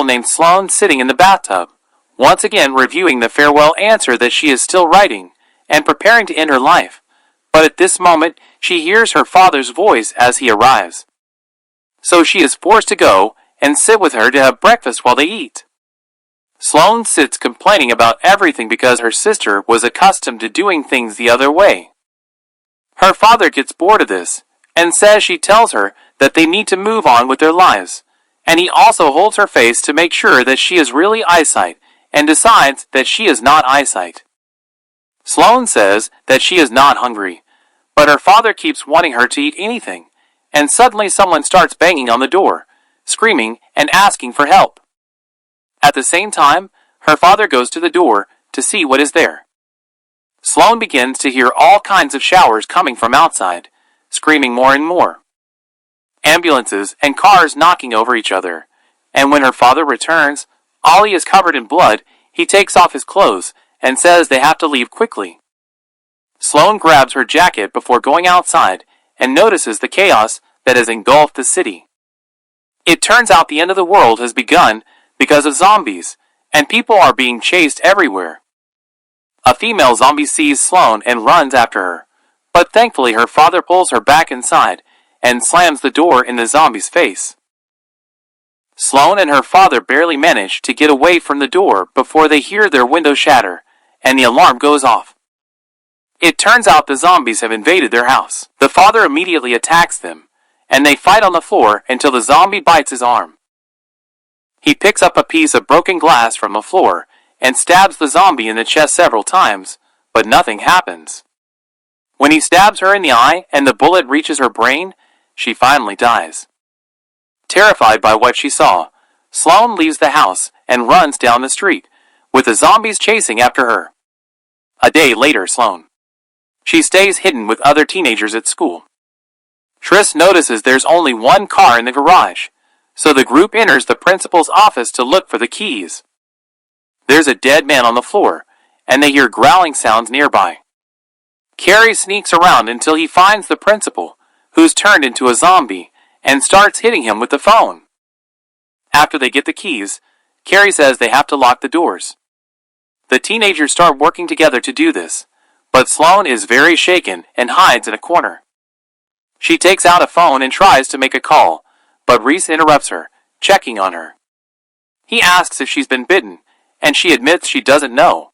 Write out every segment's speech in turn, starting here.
girl named Sloane sitting in the bathtub, once again reviewing the farewell answer that she is still writing, and preparing to end her life. But at this moment, she hears her father's voice as he arrives. So she is forced to go and sit with her to have breakfast while they eat. Sloane sits complaining about everything because her sister was accustomed to doing things the other way. Her father gets bored of this, and says she tells her that they need to move on with their lives, and he also holds her face to make sure that she is really eyesight, and decides that she is not eyesight. Sloane says that she is not hungry, but her father keeps wanting her to eat anything, and suddenly someone starts banging on the door, screaming and asking for help. At the same time, her father goes to the door to see what is there. Sloane begins to hear all kinds of showers coming from outside, screaming more and more. Ambulances and cars knocking over each other, and when her father returns, Ollie is covered in blood. He takes off his clothes and says they have to leave quickly. Sloane grabs her jacket before going outside and notices the chaos that has engulfed the city. It turns out the end of the world has begun because of zombies, and people are being chased everywhere. A female zombie sees Sloane and runs after her, but thankfully her father pulls her back inside and slams the door in the zombie's face. Sloane and her father barely manage to get away from the door before they hear their window shatter, and the alarm goes off. It turns out the zombies have invaded their house. The father immediately attacks them, and they fight on the floor until the zombie bites his arm. He picks up a piece of broken glass from the floor and stabs the zombie in the chest several times, but nothing happens. When he stabs her in the eye and the bullet reaches her brain, she finally dies. Terrified by what she saw, Sloane leaves the house and runs down the street, with the zombies chasing after her. A day later, she stays hidden with other teenagers at school. Triss notices there's only one car in the garage, so the group enters the principal's office to look for the keys. There's a dead man on the floor, and they hear growling sounds nearby. Carrie sneaks around until he finds the principal, who's turned into a zombie, and starts hitting him with the phone. After they get the keys, Carrie says they have to lock the doors. The teenagers start working together to do this, but Sloane is very shaken and hides in a corner. She takes out a phone and tries to make a call, but Reese interrupts her, checking on her. He asks if she's been bitten, and she admits she doesn't know.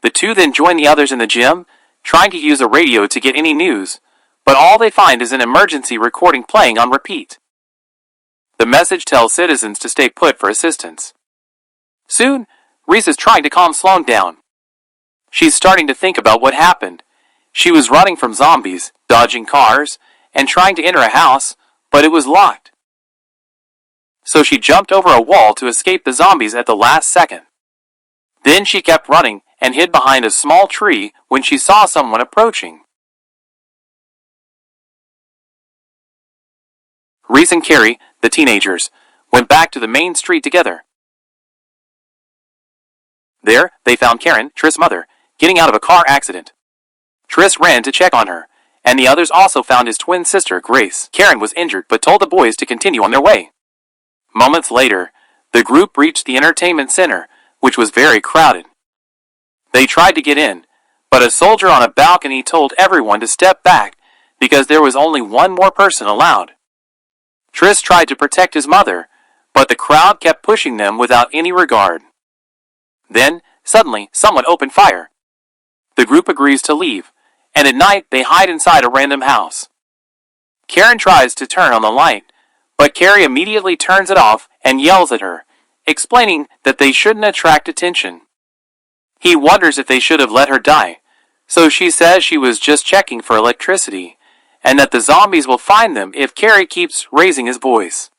The two then join the others in the gym, trying to use a radio to get any news, but all they find is an emergency recording playing on repeat. The message tells citizens to stay put for assistance. Soon, Reese is trying to calm Sloane down. She's starting to think about what happened. She was running from zombies, dodging cars, and trying to enter a house, but it was locked. So she jumped over a wall to escape the zombies at the last second. Then she kept running and hid behind a small tree when she saw someone approaching. Reese and Carrie, the teenagers, went back to the main street together. There, they found Karen, Triss' mother, getting out of a car accident. Triss ran to check on her, and the others also found his twin sister, Grace. Karen was injured but told the boys to continue on their way. Moments later, the group reached the entertainment center, which was very crowded. They tried to get in, but a soldier on a balcony told everyone to step back because there was only one more person allowed. Triss tried to protect his mother, but the crowd kept pushing them without any regard. Then, suddenly, someone opened fire. The group agrees to leave, and at night they hide inside a random house. Karen tries to turn on the light, but Carrie immediately turns it off and yells at her, explaining that they shouldn't attract attention. He wonders if they should have let her die, so she says she was just checking for electricity, and that the zombies will find them if Carrie keeps raising his voice.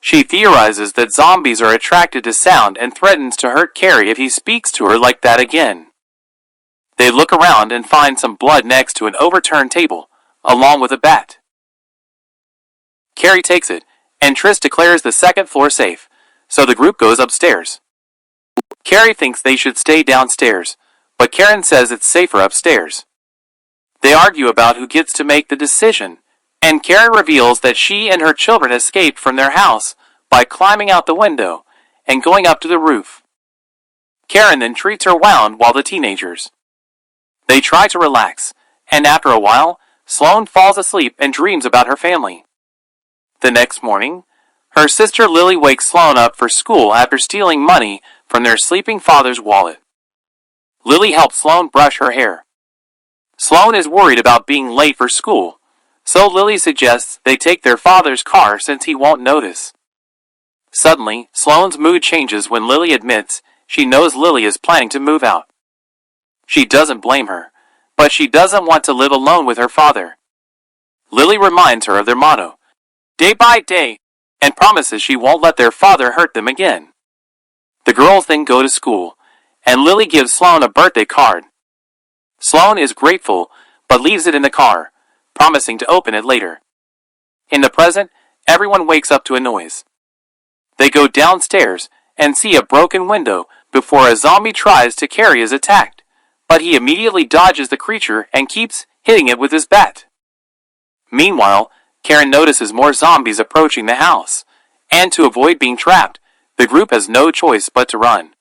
She theorizes that zombies are attracted to sound and threatens to hurt Carrie if he speaks to her like that again. They look around and find some blood next to an overturned table, along with a bat. Carrie takes it, and Triss declares the second floor safe, so the group goes upstairs. Carrie thinks they should stay downstairs, but Karen says it's safer upstairs. They argue about who gets to make the decision, and Karen reveals that she and her children escaped from their house, by climbing out the window and going up to the roof. Karen then treats her wound while the teenagers. They try to relax, and after a while, Sloane falls asleep and dreams about her family. The next morning, her sister Lily wakes Sloane up for school after stealing money from their sleeping father's wallet. Lily helps Sloane brush her hair. Sloane is worried about being late for school, so Lily suggests they take their father's car since he won't notice. Suddenly, Sloane's mood changes when Lily admits she knows Lily is planning to move out. She doesn't blame her, but she doesn't want to live alone with her father. Lily reminds her of their motto, day by day, and promises she won't let their father hurt them again. The girls then go to school, and Lily gives Sloane a birthday card. Sloane is grateful, but leaves it in the car, promising to open it later. In the present, everyone wakes up to a noise. They go downstairs and see a broken window before a zombie tries to Carrie is attacked, but he immediately dodges the creature and keeps hitting it with his bat. Meanwhile, Karen notices more zombies approaching the house, and to avoid being trapped, the group has no choice but to run.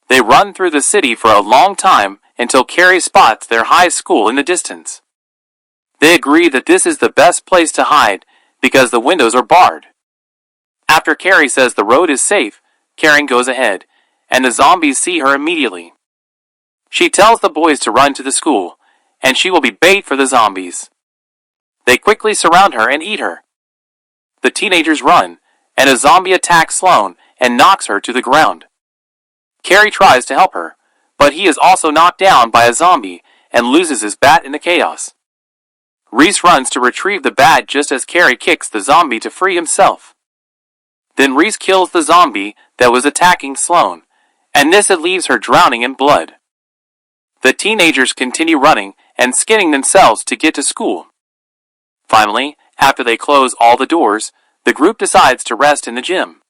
They run through the city for a long time until Carrie spots their high school in the distance. They agree that this is the best place to hide because the windows are barred. After Carrie says the road is safe, Karen goes ahead, and the zombies see her immediately. She tells the boys to run to the school, and she will be bait for the zombies. They quickly surround her and eat her. The teenagers run, and a zombie attacks Sloane and knocks her to the ground. Carrie tries to help her, but he is also knocked down by a zombie and loses his bat in the chaos. Reese runs to retrieve the bat just as Carrie kicks the zombie to free himself. Then Reese kills the zombie that was attacking Sloane, and this leaves her drowning in blood. The teenagers continue running and skinning themselves to get to school. Finally, after they close all the doors, the group decides to rest in the gym.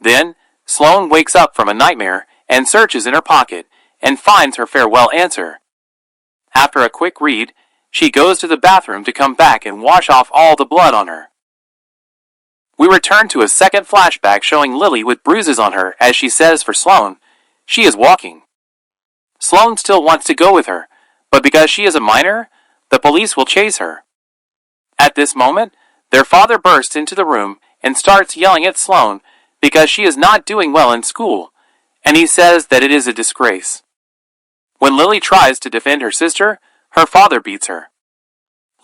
Then, Sloane wakes up from a nightmare and searches in her pocket and finds her farewell answer. After a quick read, she goes to the bathroom to come back and wash off all the blood on her. We return to a second flashback showing Lily with bruises on her as she says for Sloane, she is walking. Sloane still wants to go with her, but because she is a minor, the police will chase her. At this moment, their father bursts into the room and starts yelling at Sloane because she is not doing well in school, and he says that it is a disgrace. When Lily tries to defend her sister, her father beats her.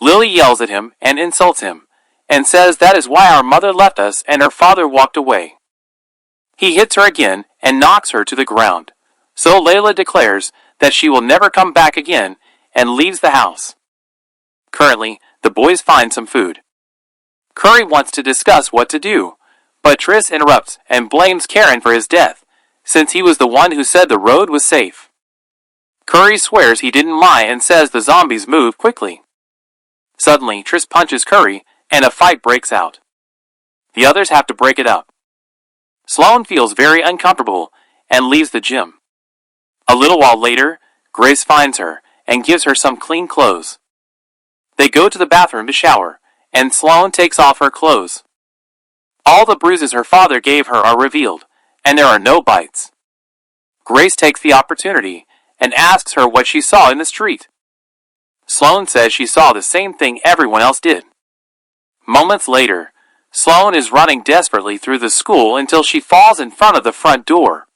Lily yells at him and insults him, and says that is why our mother left us and her father walked away. He hits her again and knocks her to the ground, so Layla declares that she will never come back again and leaves the house. Currently, the boys find some food. Curry wants to discuss what to do, but Triss interrupts and blames Karen for his death, since he was the one who said the road was safe. Curry swears he didn't lie and says the zombies move quickly. Suddenly, Triss punches Curry, and a fight breaks out. The others have to break it up. Sloane feels very uncomfortable and leaves the gym. A little while later, Grace finds her and gives her some clean clothes. They go to the bathroom to shower, and Sloane takes off her clothes. All the bruises her father gave her are revealed, and there are no bites. Grace takes the opportunity and asks her what she saw in the street. Sloane says she saw the same thing everyone else did. Moments later, Sloane is running desperately through the school until she falls in front of the front door.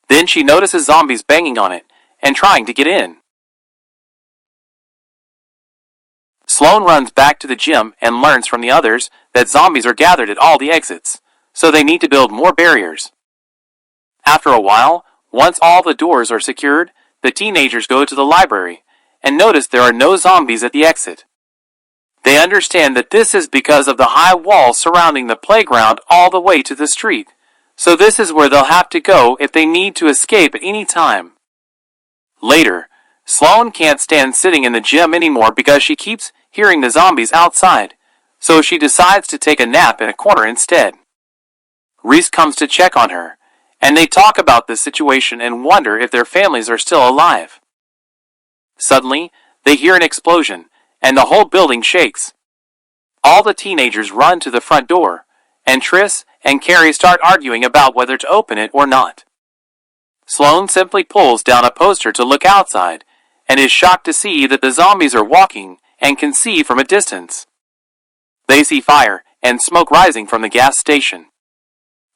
Then she notices zombies banging on it and trying to get in. Sloane runs back to the gym and learns from the others that zombies are gathered at all the exits, so they need to build more barriers. After a while, once all the doors are secured, the teenagers go to the library and notice there are no zombies at the exit. They understand that this is because of the high wall surrounding the playground all the way to the street, so this is where they'll have to go if they need to escape at any time. Later, Sloane can't stand sitting in the gym anymore because she keeps hearing the zombies outside, so she decides to take a nap in a corner instead. Reese comes to check on her, and they talk about the situation and wonder if their families are still alive. Suddenly, they hear an explosion, and the whole building shakes. All the teenagers run to the front door, and Triss and Carrie start arguing about whether to open it or not. Sloane simply pulls down a poster to look outside, and is shocked to see that the zombies are walking and can see from a distance. They see fire and smoke rising from the gas station.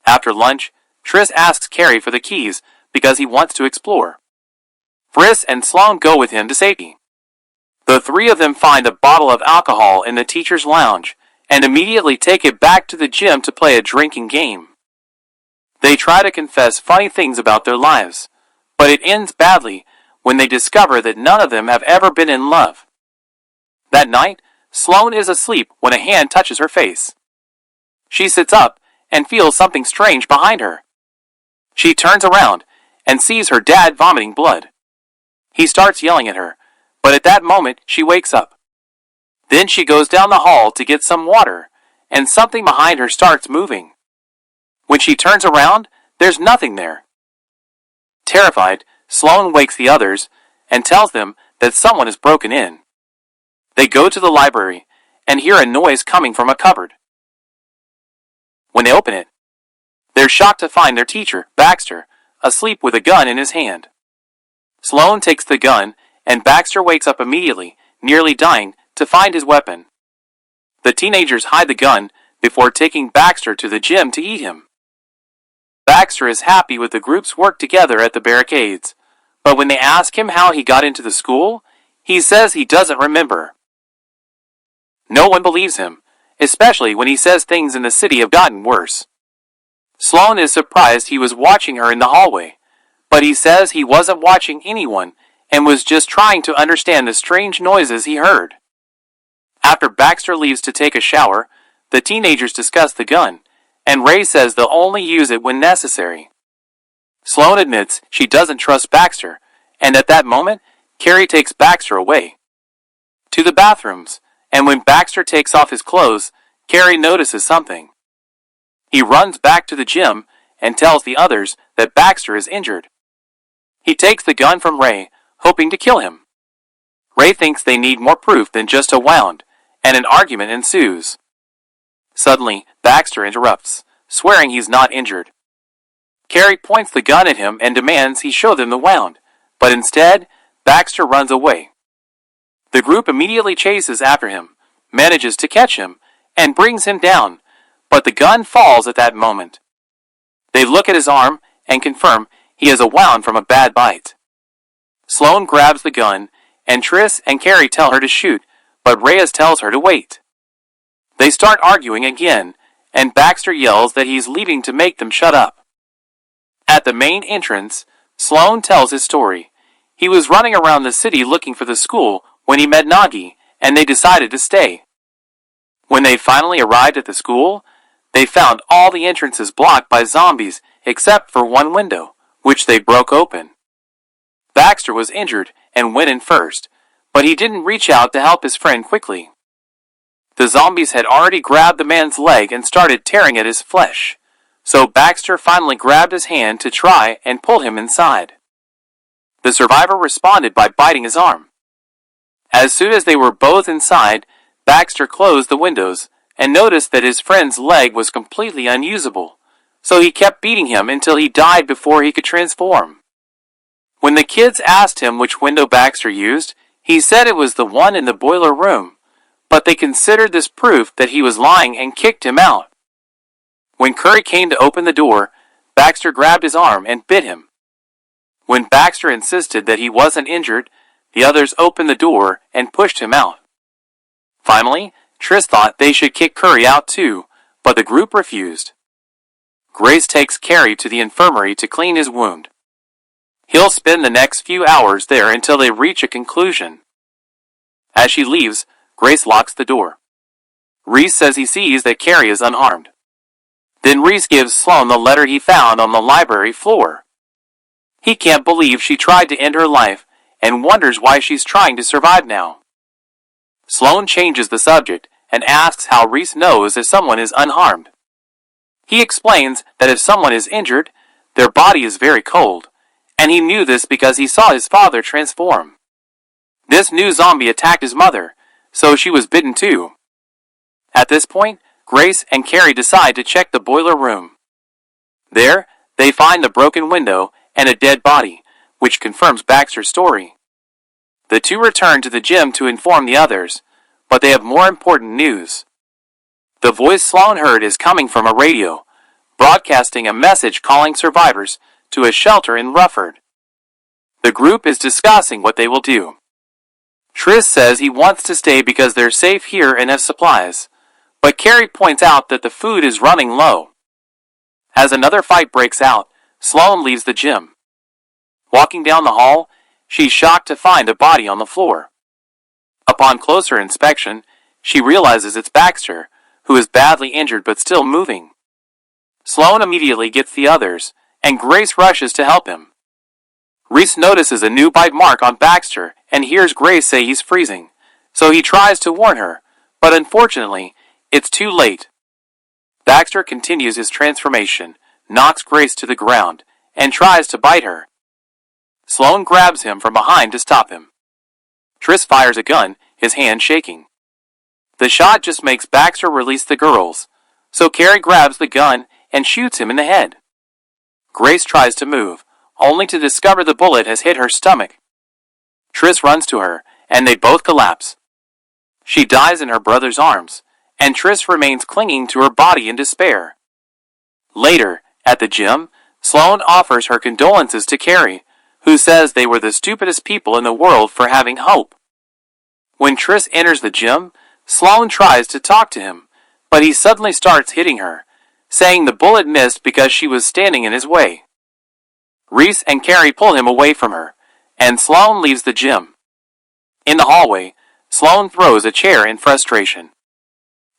After lunch, Triss asks Carrie for the keys because he wants to explore. Friss and Sloane go with him to safety. The three of them find a bottle of alcohol in the teacher's lounge and immediately take it back to the gym to play a drinking game. They try to confess funny things about their lives, but it ends badly when they discover that none of them have ever been in love. That night, Sloane is asleep when a hand touches her face. She sits up and feels something strange behind her. She turns around and sees her dad vomiting blood. He starts yelling at her, but at that moment she wakes up. Then she goes down the hall to get some water, and something behind her starts moving. When she turns around, there's nothing there. Terrified, Sloane wakes the others and tells them that someone has broken in. They go to the library and hear a noise coming from a cupboard. When they open it, they're shocked to find their teacher, Baxter, asleep with a gun in his hand. Sloane takes the gun, and Baxter wakes up immediately, nearly dying, to find his weapon. The teenagers hide the gun before taking Baxter to the gym to eat him. Baxter is happy with the group's work together at the barricades, but when they ask him how he got into the school, he says he doesn't remember. No one believes him, especially when he says things in the city have gotten worse. Sloane is surprised he was watching her in the hallway, but he says he wasn't watching anyone and was just trying to understand the strange noises he heard. After Baxter leaves to take a shower, the teenagers discuss the gun, and Ray says they'll only use it when necessary. Sloane admits she doesn't trust Baxter, and at that moment, Carrie takes Baxter away to the bathrooms, and when Baxter takes off his clothes, Carrie notices something. He runs back to the gym and tells the others that Baxter is injured. He takes the gun from Ray, hoping to kill him. Ray thinks they need more proof than just a wound, and an argument ensues. Suddenly, Baxter interrupts, swearing he's not injured. Carrie points the gun at him and demands he show them the wound, but instead, Baxter runs away. The group immediately chases after him, manages to catch him, and brings him down, but the gun falls at that moment. They look at his arm and confirm he has a wound from a bad bite. Sloane grabs the gun, and Triss and Carrie tell her to shoot, but Reyes tells her to wait. They start arguing again, and Baxter yells that he's leaving to make them shut up. At the main entrance, Sloane tells his story. He was running around the city looking for the school when he met Nagi, and they decided to stay. When they finally arrived at the school, they found all the entrances blocked by zombies except for one window, which they broke open. Baxter was injured and went in first, but he didn't reach out to help his friend quickly. The zombies had already grabbed the man's leg and started tearing at his flesh, so Baxter finally grabbed his hand to try and pull him inside. The survivor responded by biting his arm. As soon as they were both inside, Baxter closed the windows and noticed that his friend's leg was completely unusable, so he kept beating him until he died before he could transform. When the kids asked him which window Baxter used, he said it was the one in the boiler room, but they considered this proof that he was lying and kicked him out. When Curry came to open the door, Baxter grabbed his arm and bit him. When Baxter insisted that he wasn't injured, the others opened the door and pushed him out. Finally, Triss thought they should kick Curry out too, but the group refused. Grace takes Carrie to the infirmary to clean his wound. He'll spend the next few hours there until they reach a conclusion. As she leaves, Grace locks the door. Reese says he sees that Carrie is unharmed. Then Reese gives Sloane the letter he found on the library floor. He can't believe she tried to end her life and wonders why she's trying to survive now. Sloane changes the subject and asks how Reese knows if someone is unharmed. He explains that if someone is injured, their body is very cold, and he knew this because he saw his father transform. This new zombie attacked his mother, so she was bitten too. At this point, Grace and Carrie decide to check the boiler room. There, they find the broken window and a dead body, which confirms Baxter's story. The two return to the gym to inform the others, but they have more important news. The voice Sloane heard is coming from a radio, broadcasting a message calling survivors to a shelter in Rufford. The group is discussing what they will do. Tris says he wants to stay because they're safe here and have supplies, but Carrie points out that the food is running low. As another fight breaks out, Sloane leaves the gym. Walking down the hall, she's shocked to find a body on the floor. Upon closer inspection, she realizes it's Baxter, who is badly injured but still moving. Sloane immediately gets the others, and Grace rushes to help him. Reese notices a new bite mark on Baxter and hears Grace say he's freezing, so he tries to warn her, but unfortunately, it's too late. Baxter continues his transformation, knocks Grace to the ground, and tries to bite her. Sloane grabs him from behind to stop him. Tris fires a gun, his hand shaking. The shot just makes Baxter release the girls, so Carrie grabs the gun and shoots him in the head. Grace tries to move, only to discover the bullet has hit her stomach. Tris runs to her, and they both collapse. She dies in her brother's arms, and Tris remains clinging to her body in despair. Later, at the gym, Sloane offers her condolences to Carrie, who says they were the stupidest people in the world for having hope. When Tris enters the gym, Sloane tries to talk to him, but he suddenly starts hitting her, saying the bullet missed because she was standing in his way. Reese and Carrie pull him away from her, and Sloane leaves the gym. In the hallway, Sloane throws a chair in frustration.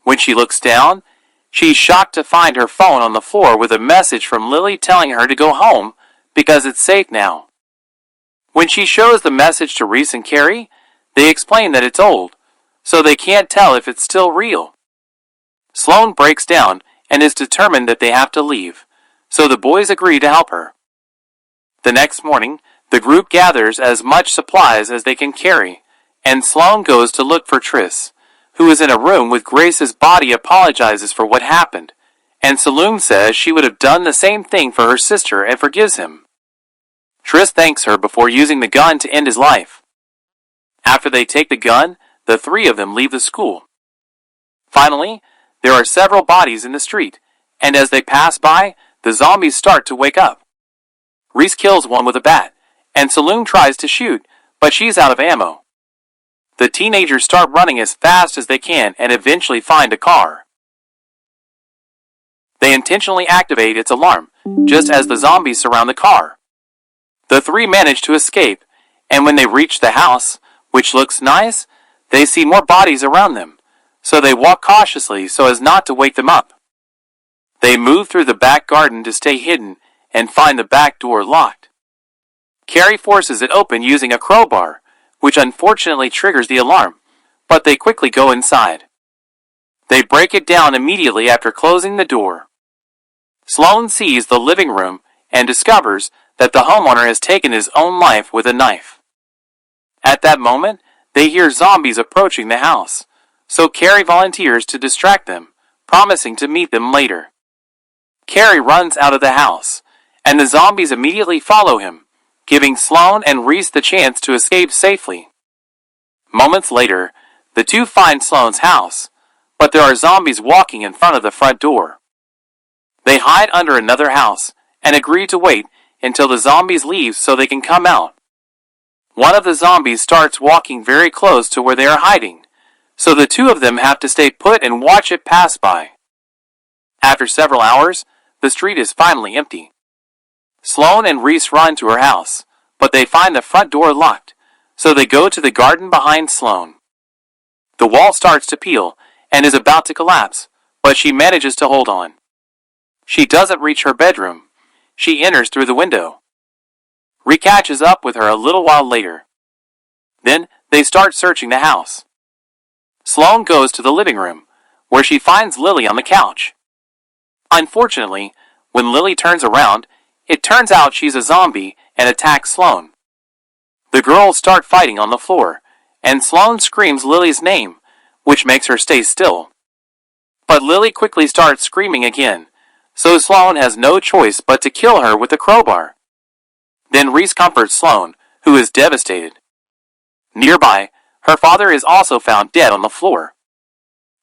When she looks down, she's shocked to find her phone on the floor with a message from Lily telling her to go home because it's safe now. When she shows the message to Reese and Carrie, they explain that it's old, so they can't tell if it's still real. Sloane breaks down and is determined that they have to leave, so the boys agree to help her. The next morning, the group gathers as much supplies as they can carry, and Sloane goes to look for Tris, who is in a room with Grace's body apologizes for what happened, and Saloon says she would have done the same thing for her sister and forgives him. Tris thanks her before using the gun to end his life. After they take the gun, the three of them leave the school. Finally, there are several bodies in the street, and as they pass by, the zombies start to wake up. Reese kills one with a bat, and Saloon tries to shoot, but she's out of ammo. The teenagers start running as fast as they can and eventually find a car. They intentionally activate its alarm, just as the zombies surround the car. The three manage to escape, and when they reach the house, which looks nice, they see more bodies around them, so they walk cautiously so as not to wake them up. They move through the back garden to stay hidden and find the back door locked. Carrie forces it open using a crowbar, which unfortunately triggers the alarm, but they quickly go inside. They break it down immediately after closing the door. Sloane sees the living room and discovers that the homeowner has taken his own life with a knife. At that moment, they hear zombies approaching the house, so Carrie volunteers to distract them, promising to meet them later. Carrie runs out of the house, and the zombies immediately follow him, giving Sloane and Reese the chance to escape safely. Moments later, the two find Sloane's house, but there are zombies walking in front of the front door. They hide under another house and agree to wait until the zombies leave so they can come out. One of the zombies starts walking very close to where they are hiding, so the two of them have to stay put and watch it pass by. After several hours, the street is finally empty. Sloane and Reese run to her house, but they find the front door locked, so they go to the garden behind Sloane. The wall starts to peel and is about to collapse, but she manages to hold on. She doesn't reach her bedroom. She enters through the window. Reese catches up with her a little while later. Then they start searching the house. Sloane goes to the living room, where she finds Lily on the couch. Unfortunately, when Lily turns around, it turns out she's a zombie and attacks Sloane. The girls start fighting on the floor, and Sloane screams Lily's name, which makes her stay still. But Lily quickly starts screaming again, so Sloane has no choice but to kill her with a crowbar. Then Reese comforts Sloane, who is devastated. Nearby, her father is also found dead on the floor.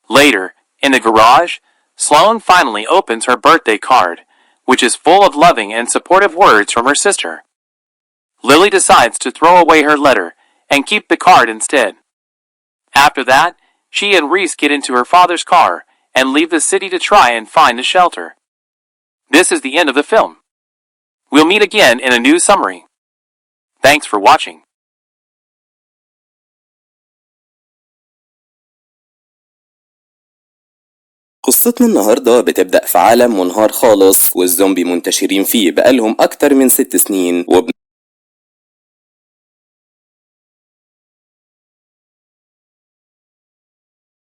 Later, in the garage, Sloane finally opens her birthday card, which is full of loving and supportive words from her sister. Lily decides to throw away her letter and keep the card instead. After that, she and Reese get into her father's car and leave the city to try and find a shelter. This is the end of the film. We'll meet again in a new summary. Thanks for watching. قصتنا النهاردة بتبدأ في عالم منهار خالص والزومبي منتشرين فيه بقالهم أكتر من 6 سنين